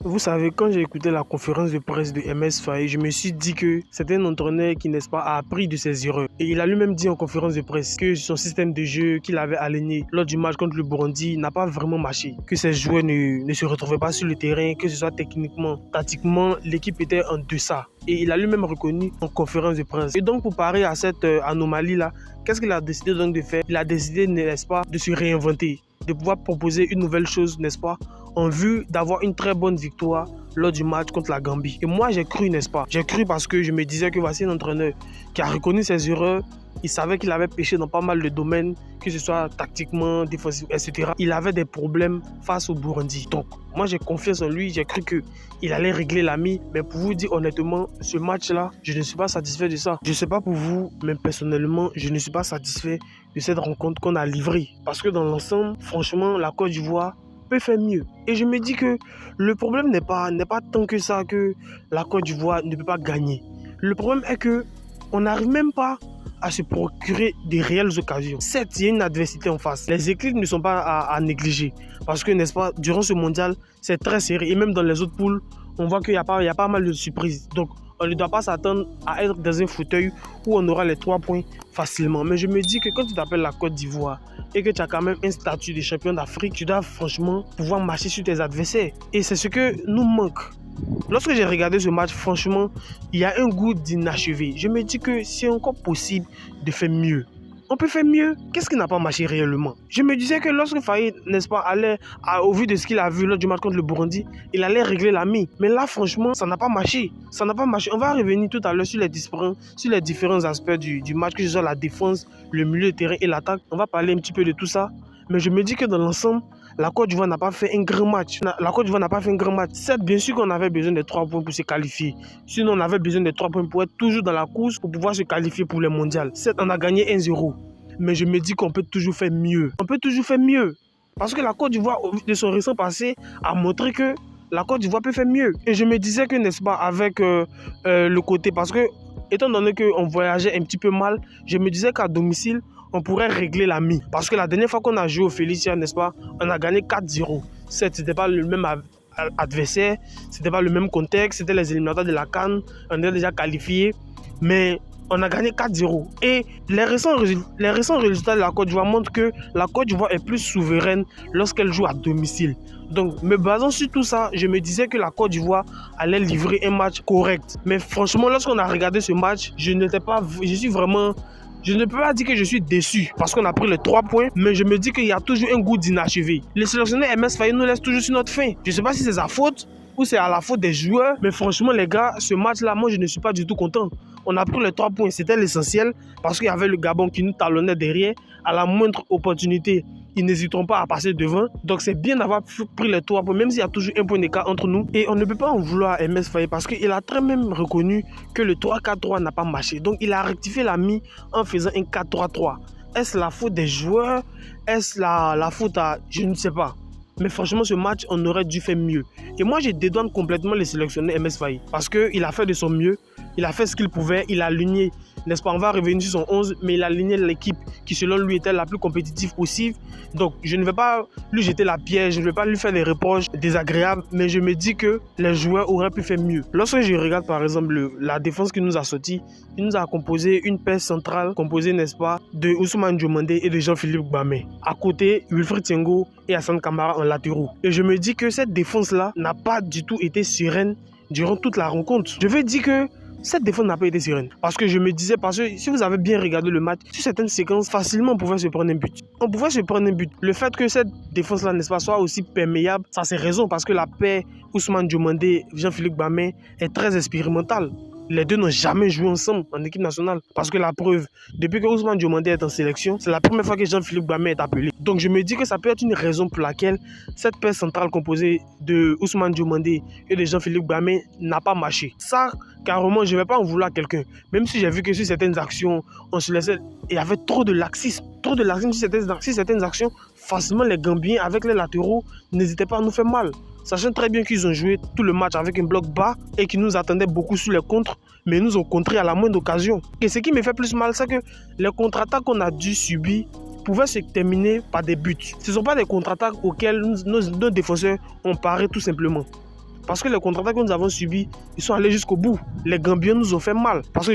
Vous savez, quand j'ai écouté la conférence de presse de MS Faye, je me suis dit que c'est un entraîneur qui, n'est-ce pas, a appris de ses erreurs. Et il a lui-même dit en conférence de presse que son système de jeu qu'il avait aligné lors du match contre le Burundi n'a pas vraiment marché. Que ses joueurs ne se retrouvaient pas sur le terrain, que ce soit techniquement, tactiquement, l'équipe était en deçà. Et il a lui-même reconnu en conférence de presse. Et donc, pour parer à cette anomalie-là, qu'est-ce qu'il a décidé donc de faire? Il a décidé, n'est-ce pas, de se réinventer, de pouvoir proposer une nouvelle chose, n'est-ce pas, en vue d'avoir une très bonne victoire lors du match contre la Gambie. Et moi, j'ai cru, n'est-ce pas? J'ai cru parce que je me disais que voici un entraîneur qui a reconnu ses erreurs. Il savait qu'il avait péché dans pas mal de domaines, que ce soit tactiquement, défensif, etc. Il avait des problèmes face au Burundi. Donc, moi, j'ai confiance en lui. J'ai cru qu'il allait régler l'ami. Mais pour vous dire honnêtement, ce match-là, je ne suis pas satisfait de ça. Je ne sais pas pour vous, mais personnellement, je ne suis pas satisfait de cette rencontre qu'on a livrée. Parce que dans l'ensemble, franchement, la Côte d'Ivoire peut faire mieux. Et je me dis que le problème n'est pas tant que ça que la Côte d'Ivoire ne peut pas gagner. Le problème est que on n'arrive même pas à se procurer des réelles occasions. Certes, il y a une adversité en face. Les éclipses ne sont pas à négliger. Parce que, n'est-ce pas, durant ce mondial, c'est très serré. Et même dans les autres poules, on voit qu'il y a pas mal de surprises. Donc, on ne doit pas s'attendre à être dans un fauteuil où on aura les 3 points facilement. Mais je me dis que quand tu t'appelles la Côte d'Ivoire et que tu as quand même un statut de champion d'Afrique, tu dois franchement pouvoir marcher sur tes adversaires. Et c'est ce que nous manque. Lorsque j'ai regardé ce match, franchement, il y a un goût d'inachevé. Je me dis que c'est encore possible de faire mieux. On peut faire mieux. Qu'est-ce qui n'a pas marché réellement? Je me disais que lorsque Faye, n'est-ce pas, au vu de ce qu'il a vu lors du match contre le Burundi, il allait régler l'ami. Mais là, franchement, ça n'a pas marché. Ça n'a pas marché. On va revenir tout à l'heure sur les différents aspects du match, que ce soit la défense, le milieu de terrain et l'attaque. On va parler un petit peu de tout ça. Mais je me dis que dans l'ensemble, la Côte d'Ivoire n'a pas fait un grand match. La Côte d'Ivoire n'a pas fait un grand match. Certes, bien sûr qu'on avait besoin de 3 points pour se qualifier. Sinon, on avait besoin de 3 points pour être toujours dans la course pour pouvoir se qualifier pour les mondiales. Certes, on a gagné 1-0. Mais je me dis qu'on peut toujours faire mieux. On peut toujours faire mieux. Parce que la Côte d'Ivoire, au vu de son récent passé, a montré que la Côte d'Ivoire peut faire mieux. Et je me disais que, n'est-ce pas, avec le côté, parce que, étant donné qu'on voyageait un petit peu mal, je me disais qu'à domicile, on pourrait régler la mie. Parce que la dernière fois qu'on a joué au Félicia, n'est-ce pas, on a gagné 4-0. Certes, ce n'était pas le même adversaire, ce n'était pas le même contexte, c'était les éliminatoires de la CAN, on était déjà qualifiés, mais on a gagné 4-0. Et les récents résultats de la Côte d'Ivoire montrent que la Côte d'Ivoire est plus souveraine lorsqu'elle joue à domicile. Donc, me basant sur tout ça, je me disais que la Côte d'Ivoire allait livrer un match correct. Mais franchement, lorsqu'on a regardé ce match, je ne peux pas dire que je suis déçu parce qu'on a pris les 3 points, mais je me dis qu'il y a toujours un goût d'inachevé. Le sélectionneur MS Faye nous laisse toujours sur notre faim. Je ne sais pas si c'est sa faute ou c'est à la faute des joueurs, mais franchement les gars, ce match-là, moi je ne suis pas du tout content. On a pris les 3 points, c'était l'essentiel parce qu'il y avait le Gabon qui nous talonnait derrière. À la moindre opportunité, ils n'hésiteront pas à passer devant. Donc c'est bien d'avoir pris les 3 points, même s'il y a toujours un point d'écart entre nous. Et on ne peut pas en vouloir à MS Faye parce qu'il a très même reconnu que le 3-4-3 n'a pas marché. Donc il a rectifié la mise en faisant un 4-3-3. Est-ce la faute des joueurs? Est-ce la faute à... Je ne sais pas. Mais franchement, ce match, on aurait dû faire mieux. Et moi, je dédouane complètement les sélectionneurs MS Faye. Parce qu'il a fait de son mieux. Il a fait ce qu'il pouvait. Il a aligné, n'est-ce pas, on va revenir sur son 11, mais il a aligné l'équipe qui, selon lui, était la plus compétitive possible. Donc, je ne vais pas lui jeter la pierre. Je ne vais pas lui faire des reproches désagréables. Mais je me dis que les joueurs auraient pu faire mieux. Lorsque je regarde, par exemple, la défense qu'il nous a sorti, il nous a composé une paire centrale, composée, n'est-ce pas, de Ousmane Diomandé et de Jean-Philippe Gbamé. À côté, Wilfried Tiengo et Hassan Kamara en latéraux. Et je me dis que cette défense-là n'a pas du tout été sereine durant toute la rencontre. Je veux dire que cette défense n'a pas été sereine. Parce que je me disais, parce que si vous avez bien regardé le match, sur certaines séquences, facilement on pouvait se prendre un but. On pouvait se prendre un but. Le fait que cette défense-là, n'est-ce pas, soit aussi perméable, ça c'est raison parce que la paire Ousmane Diomandé, Jean-Philippe Gbamé est très expérimentale. Les deux n'ont jamais joué ensemble en équipe nationale. Parce que la preuve, depuis que Ousmane Diomandé est en sélection, c'est la première fois que Jean-Philippe Gbamé est appelé. Donc je me dis que ça peut être une raison pour laquelle cette paire centrale composée de Ousmane Diomandé et de Jean-Philippe Gbamé n'a pas marché. Ça, carrément, je ne vais pas en vouloir à quelqu'un. Même si j'ai vu que sur certaines actions, on se laissait... Il y avait trop de laxisme. Trop de laxisme sur certaines actions. Facilement, les Gambiens, avec les latéraux, n'hésitaient pas à nous faire mal. Sachant très bien qu'ils ont joué tout le match avec un bloc bas et qu'ils nous attendaient beaucoup sur les contres, mais ils nous ont contrés à la moindre occasion. Et ce qui me fait plus mal, c'est que les contre-attaques qu'on a dû subir pouvaient se terminer par des buts. Ce ne sont pas des contre-attaques auxquelles nos défenseurs ont paré tout simplement. Parce que les contre-attaques que nous avons subis, ils sont allés jusqu'au bout. Les Gambiens nous ont fait mal. Parce que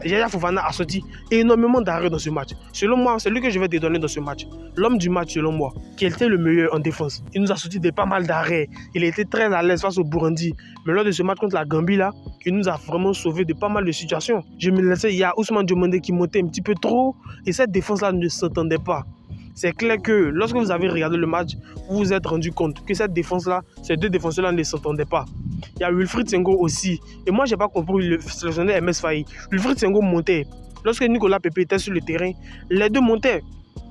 Yaya Fofana a sorti énormément d'arrêts dans ce match. Selon moi, c'est lui que je vais dédonner dans ce match. L'homme du match, selon moi, qui était le meilleur en défense. Il nous a sorti pas mal d'arrêts. Il était très à l'aise face au Burundi. Mais lors de ce match contre la Gambie, là, il nous a vraiment sauvé de pas mal de situations. Je me laissais, il y a Ousmane Diomandé qui montait un petit peu trop. Et cette défense-là ne s'entendait pas. C'est clair que lorsque vous avez regardé le match, vous vous êtes rendu compte que cette défense-là, ces deux défenseurs-là ne s'entendaient pas. Il y a Wilfried Senghor aussi. Et moi, je n'ai pas compris le sélectionneur MS Faye. Wilfried Senghor montait. Lorsque Nicolas Pepe était sur le terrain, les deux montaient.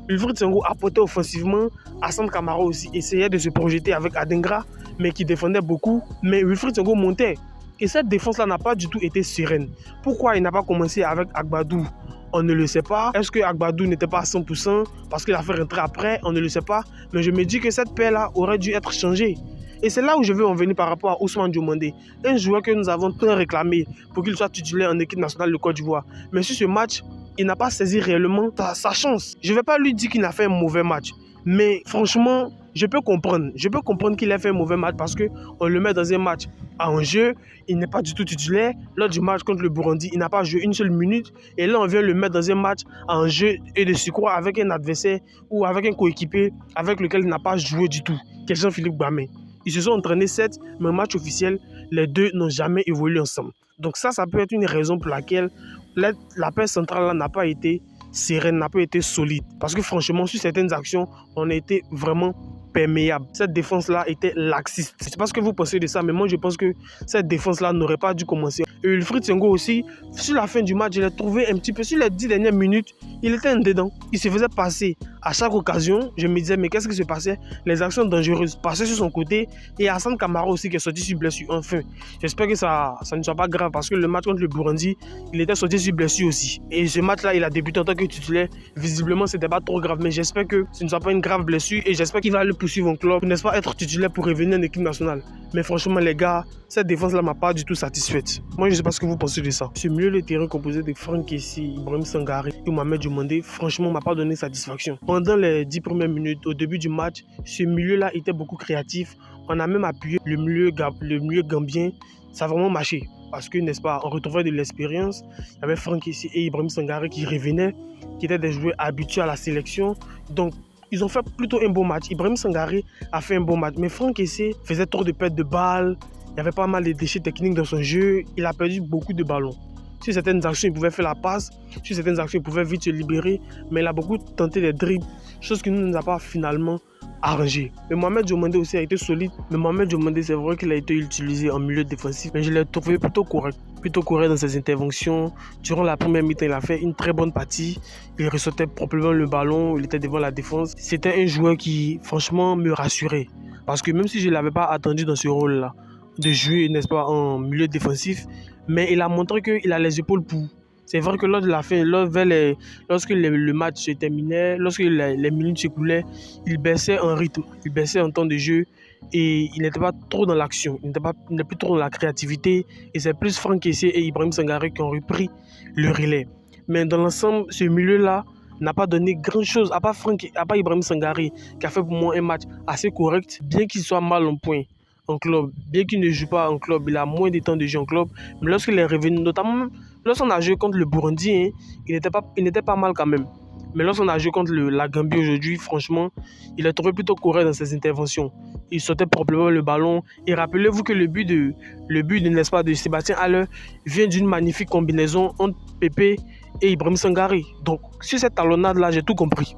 Wilfried Senghor apportait offensivement. Hassan Kamara aussi essayait de se projeter avec Adengra, mais qui défendait beaucoup. Mais Wilfried Senghor montait. Et cette défense-là n'a pas du tout été sereine. Pourquoi il n'a pas commencé avec Agbadou? On ne le sait pas. Est-ce que Agbadou n'était pas à 100% parce qu'il a fait rentrer après? On ne le sait pas. Mais je me dis que cette paire-là aurait dû être changée. Et c'est là où je veux en venir par rapport à Ousmane Diomandé. Un joueur que nous avons tant réclamé pour qu'il soit titulaire en équipe nationale de Côte d'Ivoire. Mais sur ce match, il n'a pas saisi réellement sa chance. Je ne vais pas lui dire qu'il a fait un mauvais match. Mais franchement, je peux comprendre. Je peux comprendre qu'il a fait un mauvais match parce qu'on le met dans un match à enjeu. Il n'est pas du tout titulaire. Lors du match contre le Burundi, il n'a pas joué une seule minute. Et là, on vient le mettre dans un match à enjeu et de surcroît avec un adversaire ou avec un coéquipier avec lequel il n'a pas joué du tout. Quel Jean-Philippe Gbamé. Ils se sont entraînés 7, mais au match officiel, les deux n'ont jamais évolué ensemble. Donc ça peut être une raison pour laquelle la paire centrale n'a pas été sereine, n'a pas été solide. Parce que franchement, sur certaines actions, on a été vraiment perméable. Cette défense-là était laxiste. Je ne sais pas ce que vous pensez de ça, mais moi je pense que cette défense-là n'aurait pas dû commencer. Et Wilfried Senghor aussi, sur la fin du match, je l'ai trouvé un petit peu, sur les 10 dernières minutes, il était en dedans. Il se faisait passer à chaque occasion. Je me disais, mais qu'est-ce qui se passait? Les actions dangereuses passaient sur son côté. Et Hassan Kamara aussi qui est sorti sur blessure. Enfin, j'espère que ça ne soit pas grave parce que le match contre le Burundi, il était sorti sur blessure aussi. Et ce match-là, il a débuté en tant que titulaire. Visiblement, ce n'était pas trop grave, mais j'espère que ce ne soit pas une grave blessure et j'espère qu'il va le poursuivre en club, n'est-ce pas, être titulaire pour revenir en équipe nationale. Mais franchement, les gars, cette défense-là m'a pas du tout satisfaite. Moi, je ne sais pas ce que vous pensez de ça. Ce milieu de terrain composé de Franck Kessie, Ibrahim Sangaré et Mohamed Diomandé, franchement, m'a pas donné satisfaction. Pendant les 10 premières minutes, au début du match, ce milieu-là était beaucoup créatif. On a même appuyé le milieu gambien. Ça a vraiment marché. Parce que, n'est-ce pas, on retrouvait de l'expérience. Il y avait Franck Kessie et Ibrahim Sangaré qui revenaient, qui étaient des joueurs habitués à la sélection. Donc, ils ont fait plutôt un bon match. Ibrahim Sangaré a fait un bon match. Mais Franck Kessie faisait trop de pertes de balles. Il y avait pas mal de déchets techniques dans son jeu. Il a perdu beaucoup de ballons. Sur certaines actions, il pouvait faire la passe. Sur certaines actions, il pouvait vite se libérer. Mais il a beaucoup tenté des dribbles. Chose qui ne nous a pas finalement arrangé. Mais Mohamed Diomandé aussi a été solide. Mais Mohamed Diomandé, c'est vrai qu'il a été utilisé en milieu défensif. Mais je l'ai trouvé plutôt correct. Plutôt correct dans ses interventions. Durant la première mi-temps, il a fait une très bonne partie. Il ressortait proprement le ballon. Il était devant la défense. C'était un joueur qui, franchement, me rassurait. Parce que même si je ne l'avais pas attendu dans ce rôle-là, de jouer, n'est-ce pas, en milieu défensif, mais il a montré qu'il a les épaules pour. C'est vrai que lors de la fin, lorsque le match se terminait, lorsque les minutes s'écoulaient, il baissait en rythme, il baissait en temps de jeu et il n'était pas trop dans l'action, il n'était plus trop dans la créativité et c'est plus Franck Kessie et Ibrahim Sangaré qui ont repris le relais. Mais dans l'ensemble, ce milieu-là n'a pas donné grand-chose, à part Ibrahim Sangaré qui a fait pour moi un match assez correct, bien qu'il soit mal en point en club, bien qu'il ne joue pas en club, il a moins de temps de jeu en club, mais lorsqu'il est revenu, notamment lorsqu'on a joué contre le Burundi, il n'était pas mal quand même. Mais lorsqu'on a joué contre la Gambie aujourd'hui, franchement, il est trouvé plutôt correct dans ses interventions. Il sortait probablement le ballon. Et rappelez-vous que le but n'est-ce pas, de Sébastien Haller vient d'une magnifique combinaison entre Pepe et Ibrahim Sangaré. Donc, sur cette talonnade-là, j'ai tout compris.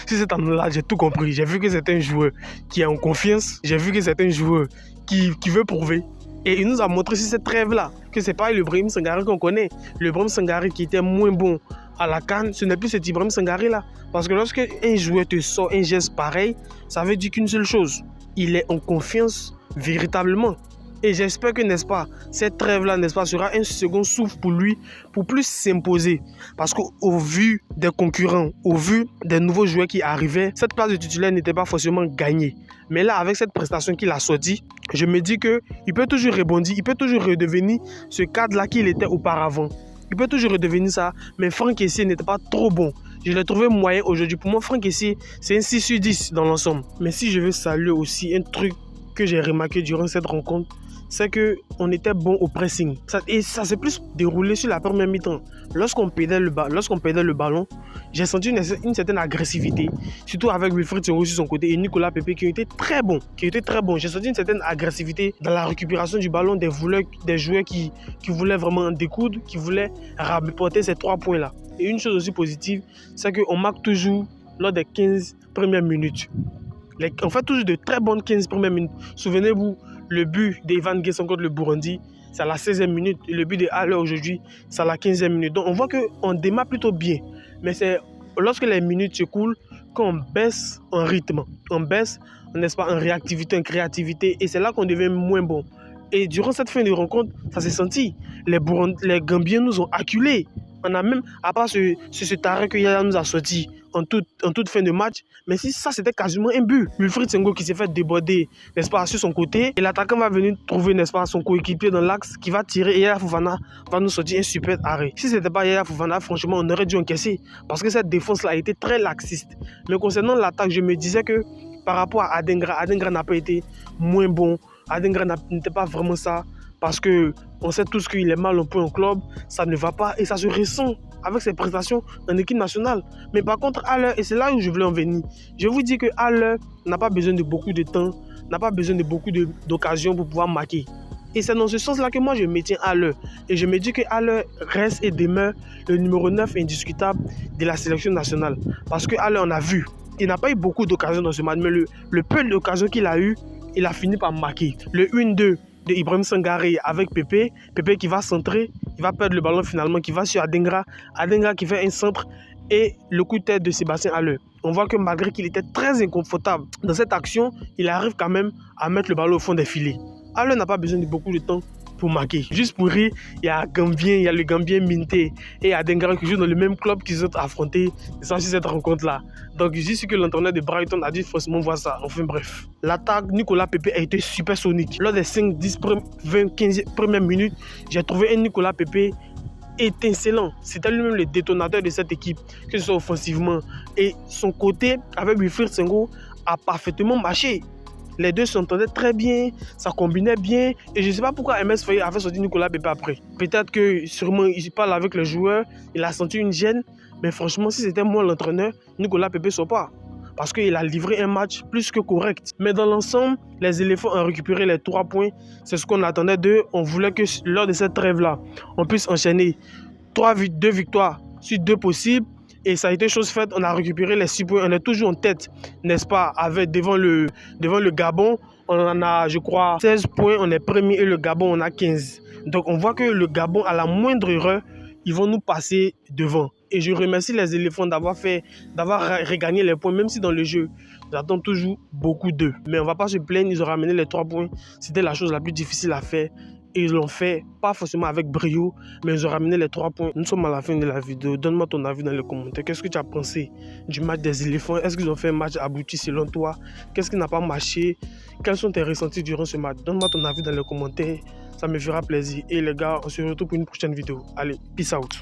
Sur cette année-là, j'ai tout compris. J'ai vu que c'est un joueur qui est en confiance. J'ai vu que c'est un joueur qui veut prouver. Et il nous a montré sur cette trêve-là que ce n'est pas l'Ibrahim Sangaré qu'on connaît. L'Ibrahim Sangaré qui était moins bon à la CAN, ce n'est plus cet Ibrahim Sangaré-là. Parce que lorsque un joueur te sort un geste pareil, ça veut dire qu'une seule chose. Il est en confiance véritablement. Et j'espère que, n'est-ce pas, cette trêve-là, n'est-ce pas, sera un second souffle pour lui, pour plus s'imposer. Parce qu'au vu des concurrents, au vu des nouveaux joueurs qui arrivaient, cette place de titulaire n'était pas forcément gagnée. Mais là, avec cette prestation qu'il a sortie, je me dis qu'il peut toujours rebondir, il peut toujours redevenir ce cadre-là qu'il était auparavant. Il peut toujours redevenir ça, mais Franck Kessie n'était pas trop bon. Je l'ai trouvé moyen aujourd'hui. Pour moi, Franck Kessie, c'est un 6 sur 10 dans l'ensemble. Mais si je veux saluer aussi un truc que j'ai remarqué durant cette rencontre, c'est qu'on était bon au pressing. Et ça s'est plus déroulé sur la première mi-temps. Lorsqu'on perdait le ballon, j'ai senti une certaine agressivité, surtout avec Wilfried Senghor sur son côté et Nicolas Pepe qui étaient très bons. J'ai senti une certaine agressivité dans la récupération du ballon des joueurs qui voulaient vraiment en découdre, qui voulaient rapporter ces 3 points-là. Et une chose aussi positive, c'est qu'on marque toujours lors des 15 premières minutes. On fait toujours de très bonnes 15 premières minutes. Souvenez-vous, le but d'Ivan Guesson contre le Burundi, c'est à la 16e minute. Et le but de Haller aujourd'hui, c'est à la 15e minute. Donc on voit qu'on démarre plutôt bien. Mais c'est lorsque les minutes s'écoulent qu'on baisse en rythme. On baisse, n'est-ce pas, en réactivité, en créativité. Et c'est là qu'on devient moins bon. Et durant cette fin de rencontre, ça s'est senti. Les Gambiens nous ont acculés. On a même, à part ce taré que Yaya nous a sorti en toute fin de match, mais si ça c'était quasiment un but. Wilfried Senghor qui s'est fait déborder, n'est-ce pas, sur son côté, et l'attaquant va venir trouver, n'est-ce pas, son coéquipier dans l'axe qui va tirer et Yaya Fofana va nous sortir un super arrêt. Si c'était pas Yaya Fofana, franchement, on aurait dû encaisser parce que cette défense-là a été très laxiste. Mais concernant l'attaque, je me disais que par rapport à Adengra n'a pas été moins bon. Adengra n'était pas vraiment ça. Parce qu'on sait tous qu'il est mal en point au club, ça ne va pas et ça se ressent avec ses prestations en équipe nationale. Mais par contre, Haller, et c'est là où je voulais en venir, je vous dis que Haller n'a pas besoin de beaucoup de temps, n'a pas besoin de beaucoup d'occasions pour pouvoir marquer. Et c'est dans ce sens-là que moi je maintiens Haller. Et je me dis que Haller reste et demeure le numéro 9 indiscutable de la sélection nationale. Parce que Haller, on a vu, il n'a pas eu beaucoup d'occasions dans ce match, mais le peu d'occasions qu'il a eu, il a fini par marquer. Le 1-2 de Ibrahim Sangaré avec Pepe qui va centrer, il va perdre le ballon finalement, qui va sur Adengra qui fait un centre et le coup de tête de Sébastien Haller. On voit que malgré qu'il était très inconfortable dans cette action, il arrive quand même à mettre le ballon au fond des filets. Haller n'a pas besoin de beaucoup de temps pour marquer. Juste pour rire, il y a le Gambien Minté et Adengra qui jouent dans le même club qu'ils ont affronté sur cette rencontre-là. Donc je suis sûr que l'entraîneur de Brighton a dû forcément voir ça. Enfin bref. L'attaque, Nicolas Pepe a été super sonique. Lors des 5, 10, 20, 15 premières minutes, j'ai trouvé un Nicolas Pepe étincelant. C'était lui-même le détonateur de cette équipe, que ce soit offensivement. Et son côté avec Wilfried Senghor a parfaitement marché. Les deux s'entendaient très bien, ça combinait bien. Et je ne sais pas pourquoi MS Faye avait sorti Nicolas Pepe après. Peut-être que sûrement il parle avec le joueur, il a senti une gêne. Mais franchement, si c'était moi l'entraîneur, Nicolas Pepe ne sort pas. Parce qu'il a livré un match plus que correct. Mais dans l'ensemble, les éléphants ont récupéré les 3 points. C'est ce qu'on attendait d'eux. On voulait que lors de cette trêve-là, on puisse enchaîner 2 victoires sur 2 possibles. Et ça a été chose faite, on a récupéré les 6 points, on est toujours en tête, n'est-ce pas, devant le Gabon, on en a, je crois, 16 points, on est premier et le Gabon, on a 15. Donc on voit que le Gabon, à la moindre erreur, ils vont nous passer devant. Et je remercie les éléphants d'avoir regagné les points, même si dans le jeu, j'attends toujours beaucoup d'eux. Mais on ne va pas se plaindre, ils ont ramené les 3 points, c'était la chose la plus difficile à faire. Et ils l'ont fait, pas forcément avec brio, mais ils ont ramené les 3 points. Nous sommes à la fin de la vidéo. Donne-moi ton avis dans les commentaires. Qu'est-ce que tu as pensé du match des éléphants? Est-ce qu'ils ont fait un match abouti selon toi? Qu'est-ce qui n'a pas marché? Quels sont tes ressentis durant ce match? Donne-moi ton avis dans les commentaires. Ça me fera plaisir. Et les gars, on se retrouve pour une prochaine vidéo. Allez, peace out.